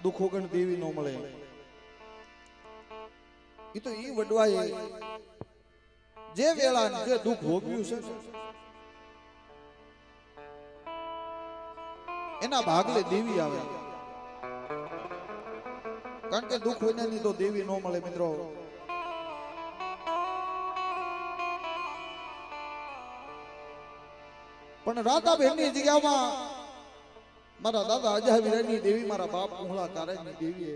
દુઃખ વગર દેવી ન મળે. એ તો ઈ વડવાએ જે વેળા જે દુઃખ ભોગવ્યું છે એના ભાગલે દેવી આવે. કારણ કે દુઃખ હોય ને તો દેવી ન મળે મિત્રો. પણ રાતા બહેનની જગ્યામાં મારા દાદા અજાવીરાની દેવી, મારા બાપ કુહળા તારાની દેવીએ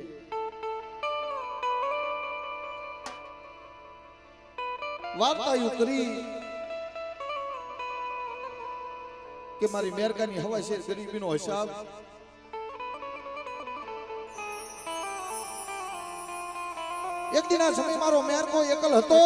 વાર્તાયું કરી કે મારી મેરકાની હવા છે ગરીબીનો હિસાબ. એક દિના સમય મારો મેરકો એકલ હતો.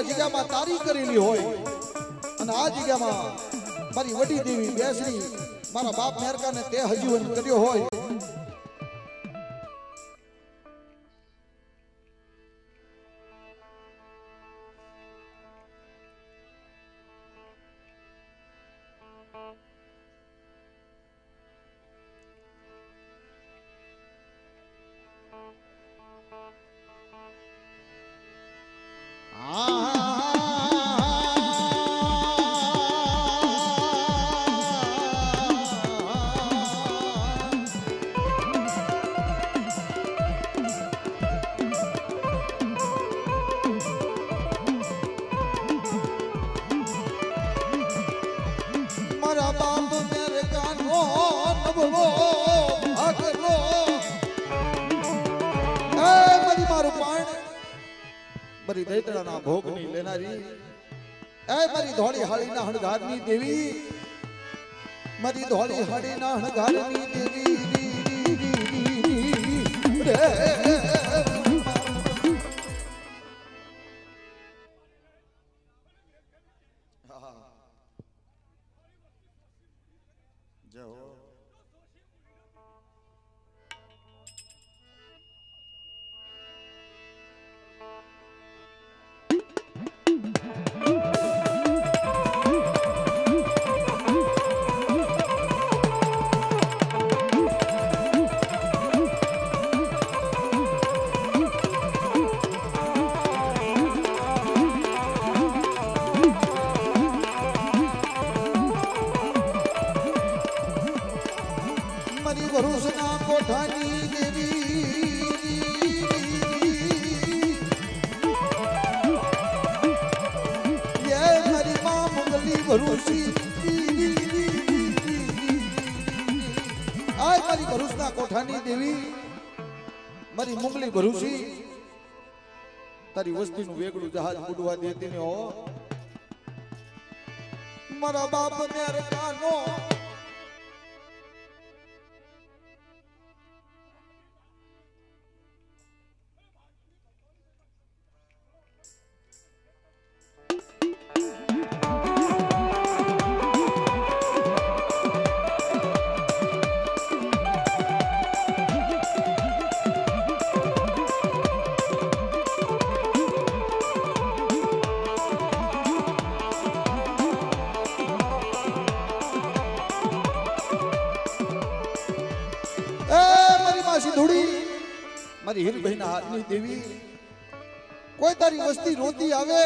જગ્યામાં તારી કરેલી હોય અને આ જગ્યામાં મારી વડી દેવી બેસરી મારા બાપ મેરકાને તે હજીવન કર્યો હોય. મારી દૈતડાના ભોગની લેનારી, એ મારી ધોળી હાળીના હણગારની દેવી, મારી ધોળી હાળીના હણગારની દેવી ભરૂચના કોઠાની દેવી, એ મારી માં મંગલી ભરૂચી, આ મારી ભરૂચના કોઠાની દેવી, મારી મંગલી ભરૂચી, તારી વસ્તીનું વેગળું જહાજ ઉડવા દેતી ને હો મારા બાપ મેરકાનો મારી હીરભાઈ ના હાથની દેવી કોઈ તારી વસ્તી રોતી આવે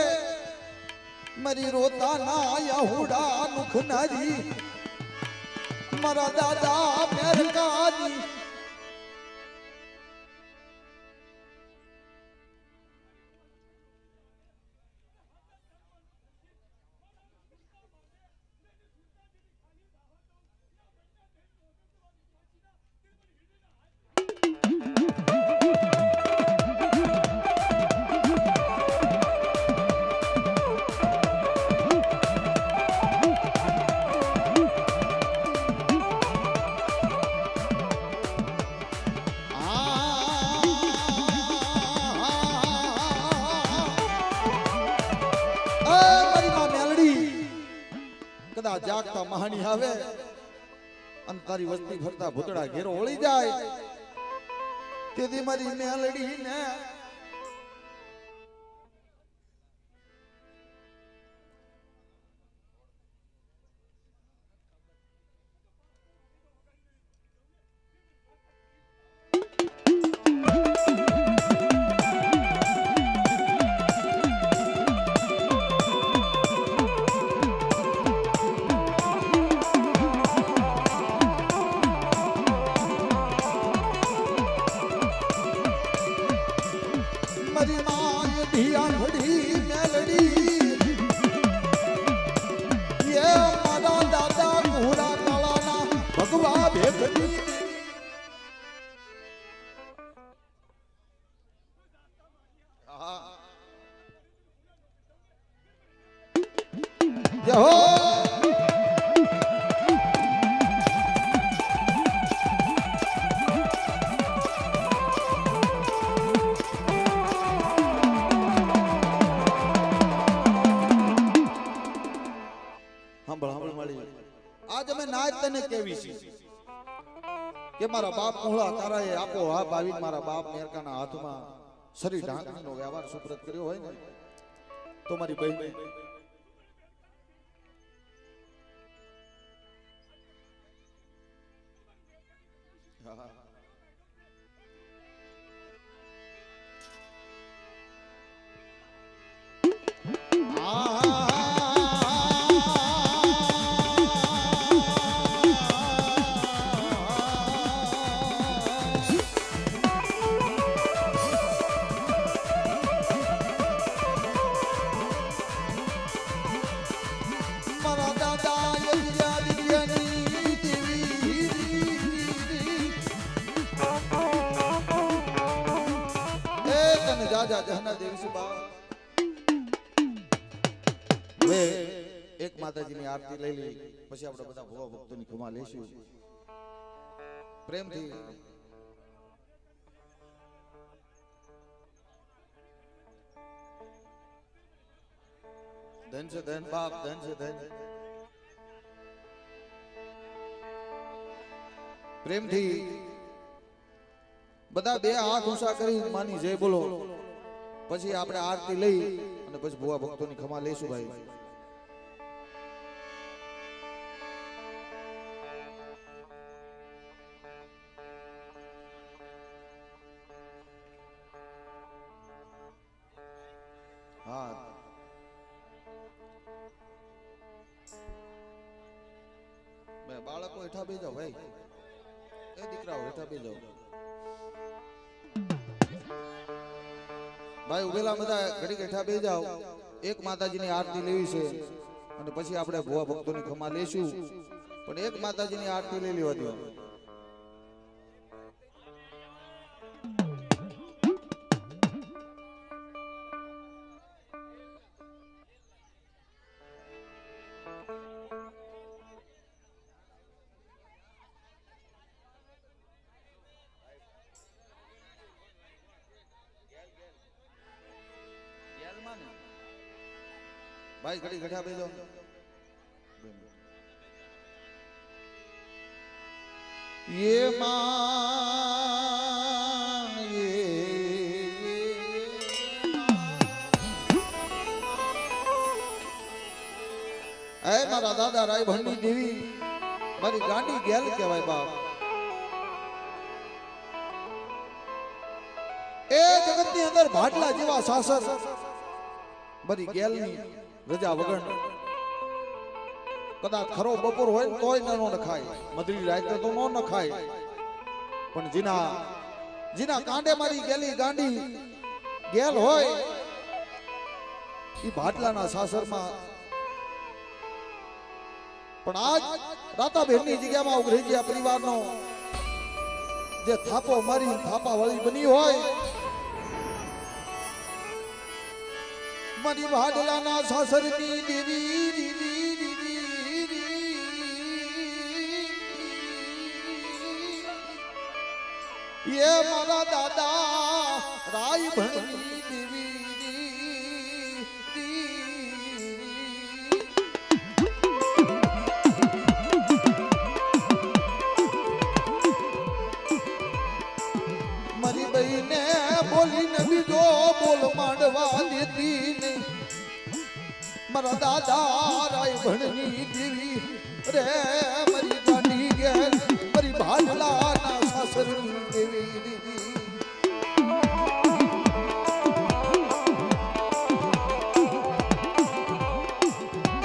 મારી રોતા ના આયા હુડા મુખનારી મારા દાદા મેરકાજી જાગતા મહાની આવે અને તારી વસ્તી ફરતા ભૂતડા ઘેરો ઓળી જાય તેથી મારી મેલડી ને કે મારા બાપ મોહળા તારાએ આપો આ ભાવિક મારા બાપ મેરકાના હાથમાં શરીર ઢાંકણીનો વ્યવહાર સુપ્રત કર્યો હોય ને તો મારી બહેન એક માતાજીની આરતી લઈ લઈ પછી આપણે બધા ભવા ભક્તોની ખમા લેશું પ્રેમથી ધન છે ધન બાપ ધન છે ધન પ્રેમથી બધા બે હાથ ઊંચા કરી માની જય બોલો પછી આપણે આરતી લઈ અને પછી ભવા ભક્તોની ખમા લેશું ભાઈ હા બાળકો હેઠા બે જાઓ ભાઈ એ દીકરાઓ હેઠા બે જાઓ ભાઈ ઉભેલા બધા ઘડી હેઠા બે જાઓ એક માતાજીની આરતી લેવી છે અને પછી આપણે ભુવા ભક્તોની ખમા લેશું પણ એક માતાજીની આરતી લઈ લેવા દો भाई घड़ी घटा भेजो ये मां ऐ मारा दादा राय भंडी देवी मारी गांडी गेल कहवाय बाप અંદર ભાટલા જેવા સાસર બરી ગેલની રજા વગર કદાચ ખરો બપોર હોય ને તોય ન નખાય, મધરી રાતે તો ન નખાય, પણ જીના કાંડે મારી ગેલી ગાંડી ગેલ હોય એ ભાટલાના સાસરમાં. પણ આજ રાતાબેનની જગ્યામાં ઉઘરેજીયા પરિવારનો જે થાપો મારી થાપા વાળી બની હોય, મારી ભાડલાના સાસરની દેવી એ મારા દાદા રાય ભણની દેવી મારી બહેને બોલીને બીજો બોલ માંડવા દેતી નહીં. મારા દાદા રાય ભણની દેવી રે મારી ગાંડી ગેલ મારી ભાડલાના સાસરની દેવી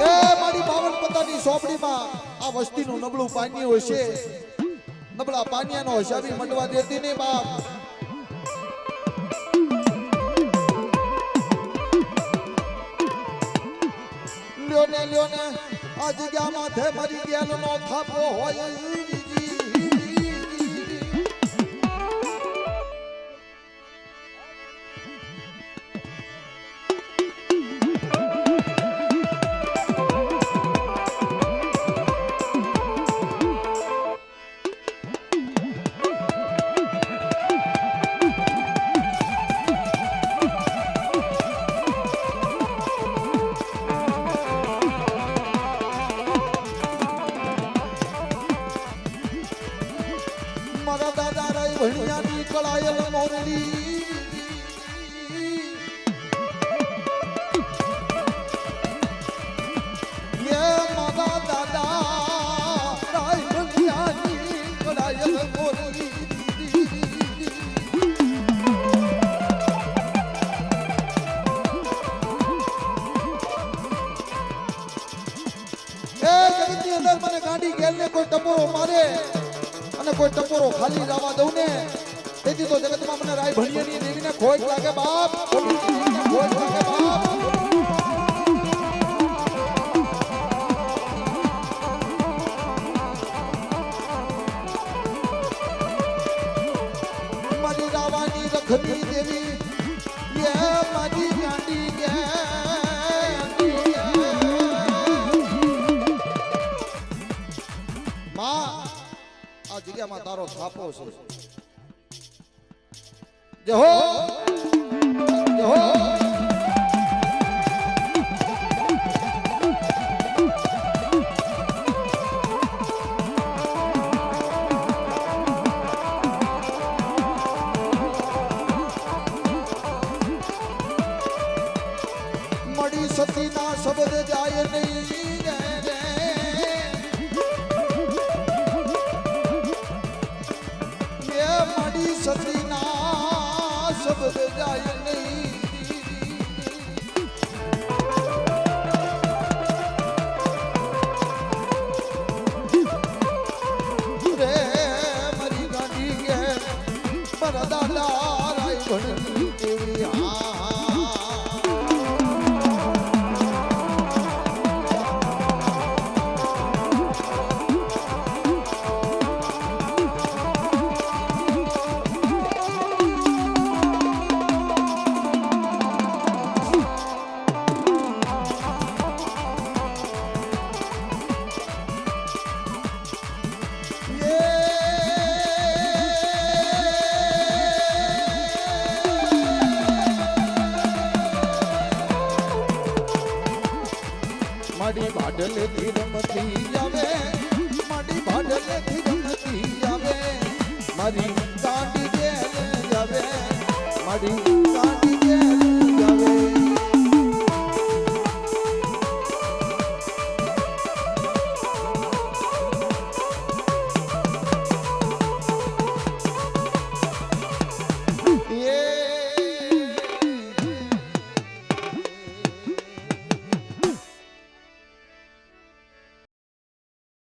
એ મારી 52 પતાની સોપડીમાં આ વસ્તીનું નબળું પાણી હોય છે, નબળા પાણીયાનો હિસાબી મંડવા દેતી નહીં બાપ. લ્યો ને આ જગ્યા માથે મારી ગેલનો થાપો હોય. મારા દાદા રાય ભણિયાની કળાયલ મોરલી એ મારા દાદા રાય ભણિયાની કળાયલ મોરલી એ જગતની અંદર મને ગાડી ગેલને કોઈ ટપોરો મારે અને કોઈ ટપોરો ખાલી જવા દઉં ને તેથી તો જગતમાં મને રાય ભણિયાની દેવીને ખોટ લાગે બાપ, ખોટ લાગે બાપ. મારી રાવાની રખની દેવી એ મારી ગાંડી ગે માં આ જગ્યામાં તારો થાપો છે. જય હો જય હો. મળી સતીના શબ્દ જાય નહીં મારી સતીના શબ્દ જાય નહીં. રે મારી ગાંડી ગે મારા દાદા રાય ભણની દેવી. માડી ભાડલેથી રમતી આવે, માડી ભાડલેથી રમતી આવે, મારી